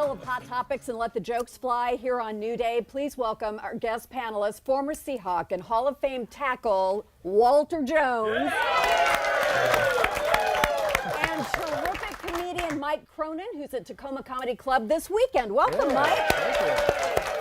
wheel of hot topics and let the jokes fly here on New Day. Please welcome our guest panelist, former Seahawk and Hall of Fame tackle, Walter Jones. And terrific comedian Mike Cronin, who's at Tacoma Comedy Club this weekend. Welcome, Mike. Thank you.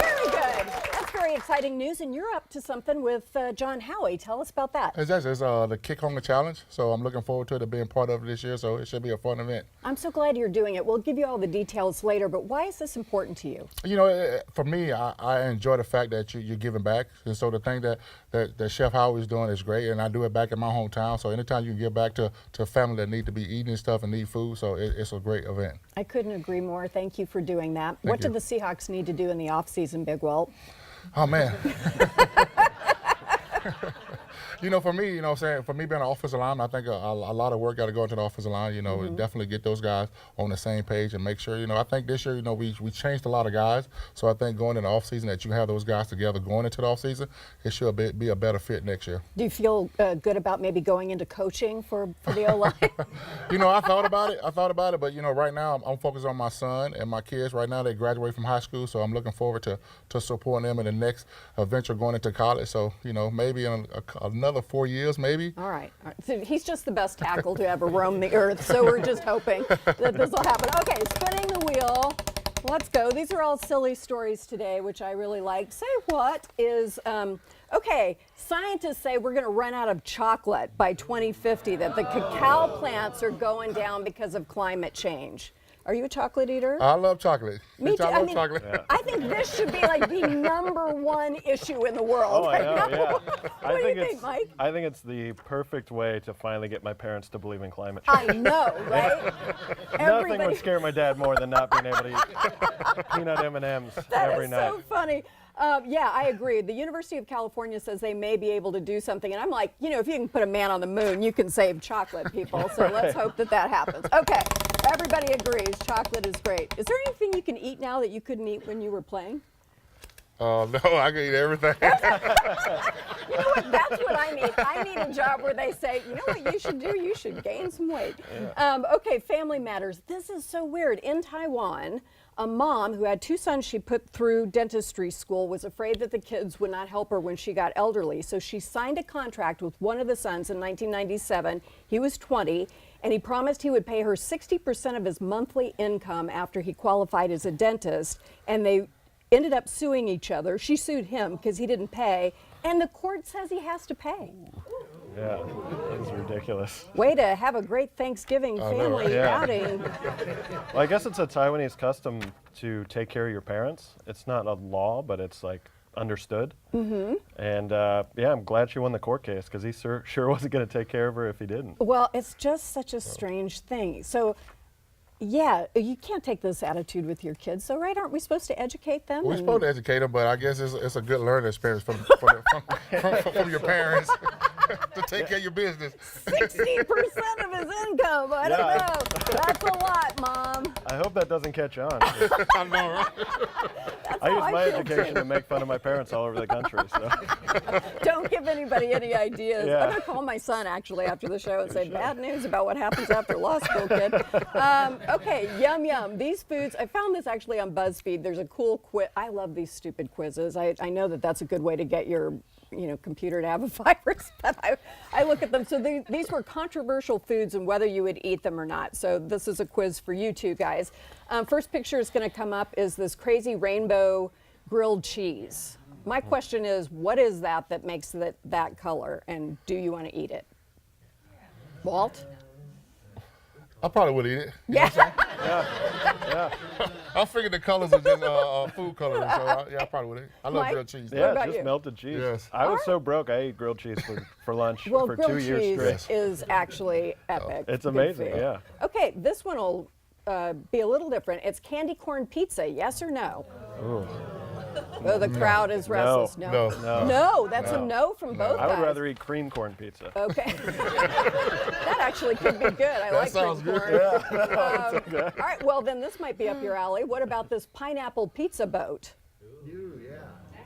Very good. That's very exciting news, and you're up to something with John Howie. Tell us about that. It's the Kick Hunger Challenge, so I'm looking forward to it, being part of it this year, so it should be a fun event. I'm so glad you're doing it. We'll give you all the details later, but why is this important to you? You know, for me, I enjoy the fact that you're giving back, and so the thing that Chef Howie is doing is great, and I do it back in my hometown, so anytime you can give back to a family that need to be eating stuff and need food, so it's a great event. I couldn't agree more. Thank you for doing that. What did the Seahawks need to do in the offseason, Big Walt? Oh, man. You know, for me, for me being an offensive lineman, I think a lot of work got to go into the offensive line, definitely get those guys on the same page and make sure, I think this year, we changed a lot of guys, so I think going into the offseason that you have those guys together going into the offseason, it should be a better fit next year. Do you feel good about maybe going into coaching for the O-line? I thought about it, but, right now I'm focused on my son and my kids. Right now they graduate from high school, so I'm looking forward to supporting them in the next venture going into college, so, maybe in another 4 years, maybe. All right. So he's just the best tackle to ever roam the earth, so we're just hoping that this will happen. Okay, spinning the wheel. Let's go. These are all silly stories today, which I really like. Say what is, okay, scientists say we're going to run out of chocolate by 2050, that the cacao plants are going down because of climate change. Are you a chocolate eater? I love chocolate. Me too. I love chocolate. Yeah. I think this should be like the #1 issue in the world right now. Yeah. What do you think, Mike? I think it's the perfect way to finally get my parents to believe in climate change. I know, right? Nothing would scare my dad more than not being able to eat peanut M&Ms every night. That is so funny. Yeah, I agree. The University of California says they may be able to do something. And I'm like, if you can put a man on the moon, you can save chocolate, people. So let's hope that happens. Okay, everybody agrees. Chocolate is great. Is there anything you can eat now that you couldn't eat when you were playing? No, I can eat everything. You know what? That's what I need. I need a job where they say, you know what you should do? You should gain some weight. Yeah. Okay, family matters. This is so weird. In Taiwan, a mom who had 2 sons she put through dentistry school was afraid that the kids would not help her when she got elderly. So she signed a contract with one of the sons in 1997. He was 20, and he promised he would pay her 60% of his monthly income after he qualified as a dentist. And they ended up suing each other. She sued him because he didn't pay, and the court says he has to pay. Yeah, that is ridiculous. Way to have a great Thanksgiving family outing. Well, I guess it's a Taiwanese custom to take care of your parents. It's not a law, but it's like understood. Mm-hmm. And I'm glad she won the court case, because he sure wasn't going to take care of her if he didn't. Well, it's just such a strange thing. So, yeah, you can't take this attitude with your kids. So, right, aren't we supposed to educate them? We're supposed to educate them, but I guess it's a good learning experience from your parents. To take care of your business. 60% of his income. I don't know. That's a lot, Mom. I hope that doesn't catch on. I know, right? I use my education to make fun of my parents all over the country. So. Don't give anybody any ideas. Yeah. I'm going to call my son actually after the show and say, bad news about what happens after law school, kid. Okay, yum yum. These foods, I found this actually on BuzzFeed. There's a cool quiz. I love these stupid quizzes. I know that that's a good way to get your computer to have a virus, but I look at them. So these were controversial foods and whether you would eat them or not. So this is a quiz for you two guys. First picture is going to come up is this crazy rainbow grilled cheese. My question is, what is that makes that color, and do you want to eat it? Walt? I probably would eat it. Yeah. I figured the colors are just food colors, so I probably would eat it. I love Mike? grilled cheese. Yeah, about just you? melted cheese. Yes. I was so broke, I ate grilled cheese for lunch Well, for grilled 2 years cheese straight. is actually epic. It's Good amazing, food. yeah. Okay, this one will be a little different. It's candy corn pizza, yes or no? Ooh. Oh, the crowd is restless. No. No, that's a no from both guys. I would rather eat cream corn pizza. Okay. That actually could be good. I like sounds cream good. corn. All right, well, then this might be up your alley. What about this pineapple pizza boat?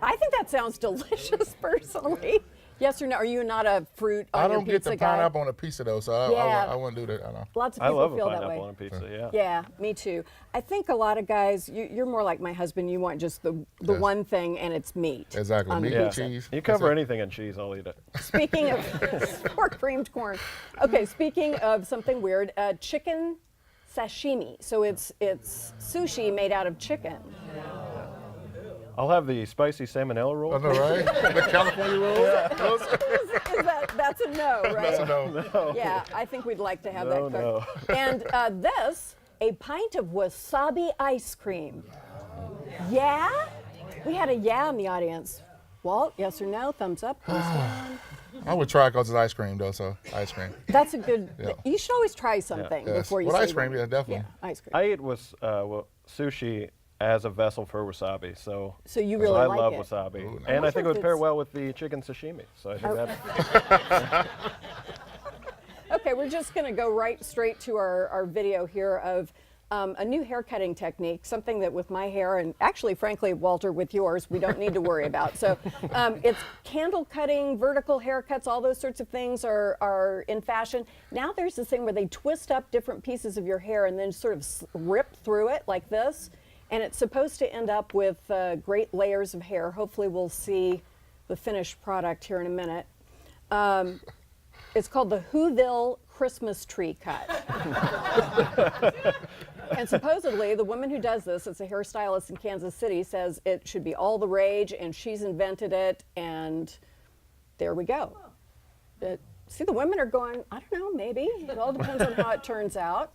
I think that sounds delicious, personally. Yes or no? Are you not a fruit on I your don't get pizza the guy? pineapple on a pizza though, so Yeah. I wouldn't do that. I know. Lots of I people love a feel that pineapple way. on a pizza. Yeah. Yeah, me too. I think a lot of guys, you're more like my husband. You want just the Yes. one thing, and it's meat. Exactly. on the Meat and pizza. cheese. You That's cover it. anything in cheese, I'll eat it. Speaking of or creamed corn. Okay, speaking of something weird, chicken sashimi. So it's sushi made out of chicken. I'll have the spicy salmonella roll. I know, right? The California roll. That's a no, right? That's a no. Yeah, I think we'd like to have No, that cooked. And a pint of wasabi ice cream. Yeah? We had a yeah in the audience. Walt, yes or no? Thumbs up, thumbs down. I would try because it's ice cream though, so ice cream. That's a good, Yeah. you should always try something Yes. before you Well, say ice cream, one. yeah, definitely. Yeah, ice cream. I eat sushi as a vessel for wasabi, so So you really I like love it. wasabi, Ooh, nice. and I wonder think it if would pair it's- well with the chicken sashimi. So I think Oh. that Okay, we're just going to go right straight to our video here of a new hair cutting technique, something that with my hair, and actually, frankly, Walter, with yours, we don't need to worry about. So it's candle cutting, vertical haircuts, all those sorts of things are in fashion. Now there's this thing where they twist up different pieces of your hair and then sort of rip through it like this. And it's supposed to end up with great layers of hair. Hopefully we'll see the finished product here in a minute. It's called the Whoville Christmas Tree Cut. And supposedly, the woman who does this, it's a hairstylist in Kansas City, says it should be all the rage, and she's invented it, and there we go. See, the women are going, I don't know, maybe. It all depends on how it turns out.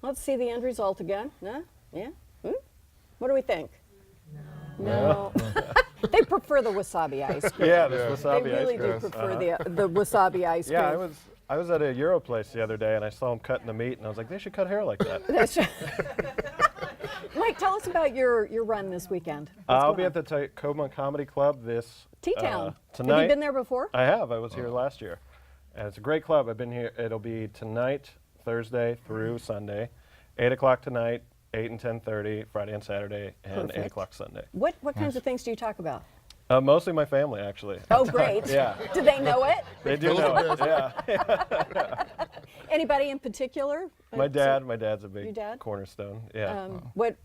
Let's see the end result again. No? Yeah? What do we think? No. They prefer the wasabi ice cream. yeah, this wasabi They really ice do cream. prefer the wasabi ice cream. Yeah, I was at a Euro place the other day, and I saw them cutting the meat, and I was like, they should cut hair like that. That's Mike, tell us about your run this weekend. What's I'll going be on? at the Tacoma Comedy Club this T-Town. tonight. Have you been there before? I have. I was here last year, and it's a great club. I've been here. It'll be tonight, Thursday through Sunday, 8 o'clock tonight, 8 and 10:30 Friday and Saturday, and 8 Perfect. o'clock Sunday. What kinds of things do you talk about? Mostly my family, actually. Oh, great. Yeah. Do they know it? They do know it. Yeah. Anybody in particular? My dad's a big Your dad? cornerstone. Yeah.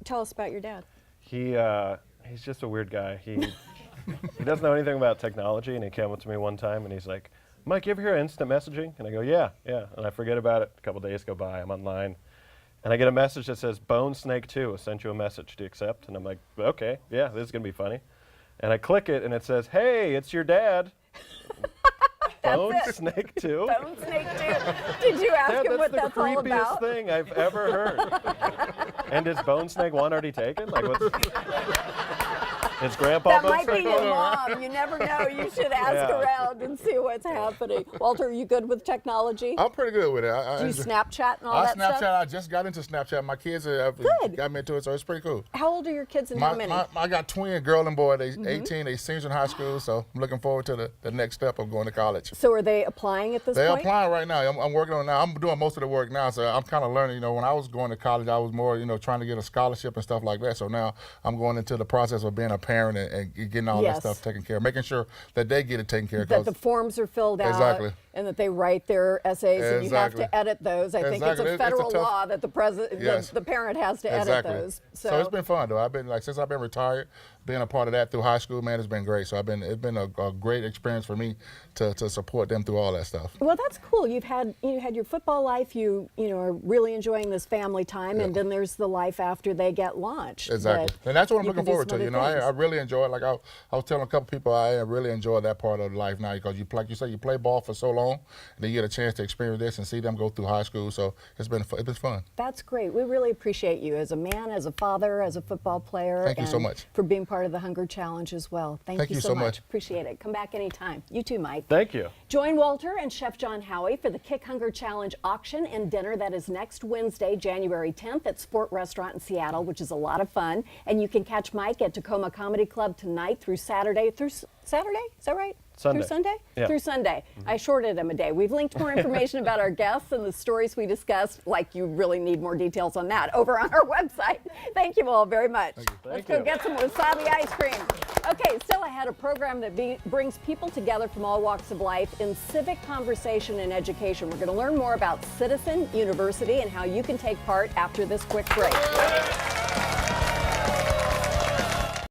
Tell us about your dad. He's just a weird guy. He doesn't know anything about technology, and he came up to me one time and he's like, "Mike, you ever hear of instant messaging?" And I go, "Yeah." And I forget about it. A couple days go by. I'm online, and I get a message that says, "Bone Snake 2 sent you a message. Do you accept?" And I'm like, "Okay, yeah, this is gonna be funny." And I click it, and it says, "Hey, it's your dad." Bone it. Snake 2. Bone snake too. Did you ask Dad, him what that's that's the all creepiest about? thing I've ever heard. And is Bone Snake 1 already taken? Like, what's... Is Grandpa That Bone might be Snake your 1? mom. You never know. You should ask Yeah. around and see what's happening. Walter, are you good with technology? I'm pretty good with it. Do you Snapchat and all I that Snapchat. stuff? I just got into Snapchat. My kids have Good. got me into it, so it's pretty cool. How old are your kids and how many? I got twin girl and boy. They 18. They seniors in high school, so I'm looking forward to the next step of going to college. So are they applying at this They're point? applying right now. I'm working on it now. I'm doing most of the work now, so I'm kind of learning. You know, when I was going to college, I was more, trying to get a scholarship and stuff like that. So now I'm going into the process of being a parent and getting all Yes. that stuff taken care of, making sure that they get it taken care of. That the forms are filled out Exactly. and that they write their essays and you have Exactly. to edit those. I think it's Exactly. a It's a federal tough- law that Yes. the parent has to edit Exactly. those. So it's been fun though. I've been since I've been retired, being a part of that through high school, man, it's been great. So it's been a great experience for me to support them through all that stuff. Well, that's cool. You had your football life. You are really enjoying this family time, and then there's the life after they get launched. Exactly, that and that's what I'm you looking can do forward some to. other I things. really enjoy it. Like I was telling a couple people, I really enjoy that part of life now because like you say, you play ball for so long, and then you get a chance to experience this and see them go through high school. So it's been fun. That's great. We really appreciate you as a man, as a father, as a football player. Thank you so and much. for being part of the Hunger Challenge as well. Thank you so much. Appreciate it. Come back anytime. You too, Mike. Thank you. Join Walter and Chef John Howie for the Kick Hunger Challenge auction and dinner that is next Wednesday, January 10th at Sport Restaurant in Seattle, which is a lot of fun. And you can catch Mike at Tacoma Comedy Club tonight through Saturday. Saturday? Is that right? Sunday. Through Sunday? Yeah. Through Sunday. I shorted him a day. We've linked more information about our guests and the stories we discussed, like you really need more details on that, over on our website. Thank you all very much. Let's go get some wasabi ice cream. Okay, still ahead, a program that brings people together from all walks of life in civic conversation and education. We're going to learn more about Citizen University and how you can take part after this quick break.